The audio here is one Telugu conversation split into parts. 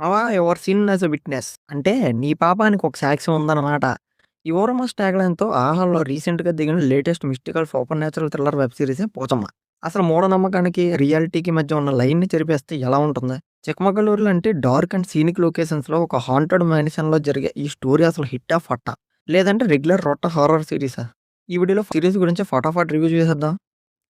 మావా you're seen as a witness. అంటే నీ పాపానికి ఒక సాక్ష్యం ఉందన్నమాట. ఈ 'ఊరమస్' ట్యాగ్‌లైన్‌తో 'ఆహా'లో రీసెంట్‌గా దిగిన latest mystical supernatural thriller web సీరీసే 'పోచమ్మ'. అసలు మూఢనమ్మకానికి, రియాలిటీకి మధ్య ఉన్న లైన్‌ని చెరిపేస్తే ఎలా ఉంటుంది? చిక్కమగళూరు లాంటి డార్క్ అండ్ సీనిక్ లొకేషన్స్‌లో ఒక హాంటెడ్ మాన్షన్‌లో జరిగే ఈ స్టోరీ అసలు హిట్టా? ఫట్టా? లేదంటే రెగ్యులర్ రొట్ట హారర్ సీరీసా? ఈ వీడియోలో సీరీస్ గురించి ఫటాఫట్ రివ్యూ చేసేద్దాం.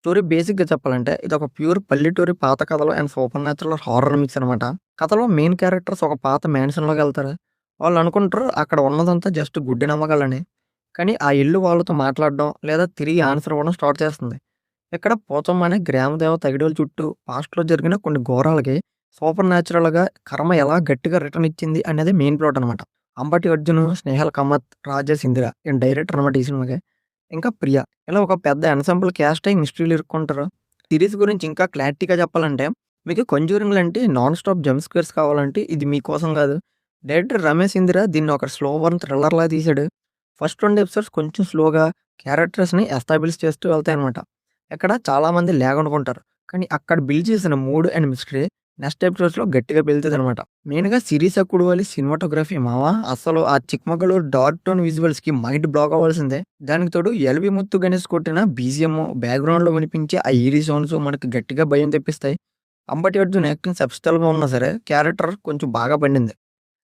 స్టోరీ బేసిక్‌గా చెప్పాలంటే ఇదొక ప్యూర్ పల్లెటూరి పాత కథలు and super natural horror mix అనమాట. కథలో మెయిన్ క్యారెక్టర్స్ ఒక పాత మ్యాన్షన్‌లోకెళ్తారు. వాళ్ళు అనుకుంటారు అక్కడ ఉన్నదంతా జస్ట్ గుడ్డి నమ్మకాలని. కానీ ఆ ఇల్లు వాళ్ళతో మాట్లాడడం లేదా తిరిగి ఆన్సర్ ఇవ్వడం స్టార్ట్ చేస్తుంది. ఇక్కడ పోచమ్మ అనే గ్రామ దేవత ఐడోల్ చుట్టూ పాస్ట్‌లో జరిగిన కొన్ని ఘోరాలకి సూపర్ న్యాచురల్‌గా కర్మ ఎలా గట్టిగా రిటర్న్ ఇచ్చింది అనేది మెయిన్ ప్లాట్ అనమాట. అంబటి అర్జున్, స్నేహల్ కమత్, రాజేష్ ఇందిర ఈయన డైరెక్టర్ అనమాట ఈ సినిమాకి. ఇంకా ప్రియ. ఇలా ఒక పెద్ద ఎన్‌సెంబుల్ క్యాస్ట్ అయ్యి మిస్టరీలు ఇరుక్కుంటారు. సీరీస్ గురించి ఇంకా క్లారిటీగా చెప్పాలంటే, మీకు 'కంజూరింగ్' లాంటి నాన్ స్టాప్ జంప్ స్కేర్స్ కావాలంటే ఇది మీకోసం కాదు. డైరెక్టర్ రమేష్ ఇందిర దీన్ని ఒక స్లో బర్న్ థ్రిల్లర్‌లా తీశాడు. ఫస్ట్ 2 ఎపిసోడ్స్ కొంచెం స్లోగా క్యారెక్టర్స్‌ని ఎస్టాబ్లిష్ చేస్తూ వెళ్తాయన్నమాట. ఇక్కడ చాలామంది లాగ్ అనుకుంటారు. కానీ అక్కడ బిల్డ్ చేసిన మూడ్ అండ్ మిస్టరీ నెక్స్ట్ ఎపిసోడ్స్‌లో గట్టిగా పెళ్తదనమాట. మెయిన్‌గా సిరీస్ ఎక్కుడువాలి సినిమాటోగ్రఫీ మావా అసలు ఆ 'చిక్మగళూరు' డార్క్ టోన్ విజువల్స్‌కి మైండ్ బ్లాక్ అవ్వాల్సిందే. దానికి తోడు 'ఎల్‌వి ముత్తు గణేష్' కొట్టిన బీజీఎం, బ్యాక్‌గ్రౌండ్‌లో వినిపించే ఆ ఈరీ సౌండ్స్ మనకి గట్టిగా భయం తెప్పిస్తాయి. అంబటి అర్జున్ యాక్టింగ్ సబ్స్టల్‌గా ఉన్నా సరే క్యారెక్టర్ కొంచెం బాగా పండింది.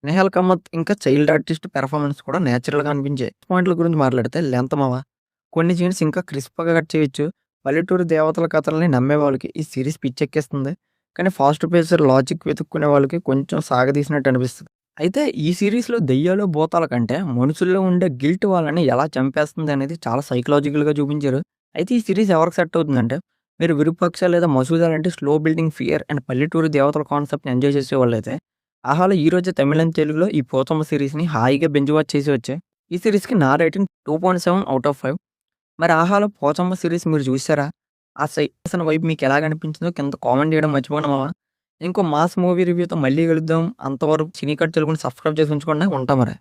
నేహాల్ కమ్మత్ ఇంకా చైల్డ్ ఆర్టిస్ట్ పెర్ఫార్మన్స్ కూడా నేచురల్‌గా అనిపించాయి. పాయింట్ల గురించి మాట్లాడితే లెంత్ మావ. కొన్ని సీన్స్ ఇంకా క్రిస్ప్‌గా కట్ చేయొచ్చు. పల్లెటూరు దేవతల కథల్ని నమ్మే వాళ్ళకి ఈ సీరీస్ పిచ్చెక్కేస్తుంది. కానీ ఫాస్ట్ పేస్డ్ లాజిక్ వెతుక్కునే వాళ్ళకి కొంచెం సాగదీసినట్టు అనిపిస్తది. అయితే ఈ సీరీస్‌లో దెయ్యాలు, భూతాల కంటే మనుషుల్లో ఉండే గిల్ట్ వాళ్ళని ఎలా చంపేస్తుంది అనేది చాలా సైకలాజికల్‌గా చూపించారు. అయితే ఈ సీరీస్ ఎవరికి సెట్ అవుతుందంటే మీరు 'విరూపాక్ష' లేదా 'మసూద' లాంటి స్లో బిల్డింగ్ ఫియర్ అండ్ పల్లెటూరు దేవతల కాన్సెప్ట్‌ని ఎంజాయ్ చేసేవాళ్ళైతే ఆహాలో ఈరోజే తమిళ్ అండ్ తెలుగులో ఈ 'పోచమ్మ' సీరీస్‌ని హాయిగా బింజ్ వాచ్ చేసేయొచ్చు. ఈ సీరీస్‌కి నా రేటింగ్ 2.7 ఔట్ ఆఫ్ 5. మరి 'ఆహాలో' 'పోచమ్మ' సీరీస్ మీరు చూసారా? ఆ సీజన్ వైబ్ మీకెలాగనిపించిందో కింద కామెంట్ చేయడం మర్చిపోకండి మామ. ఇంకో మాస్ మూవీ రివ్యూతో మళ్ళీ కలుద్దాం. అంతవరకు సినీ కట్ తెలుగుని సబ్స్క్రైబ్ చేసి ఉంచుకోండి. ఉంటా మరి.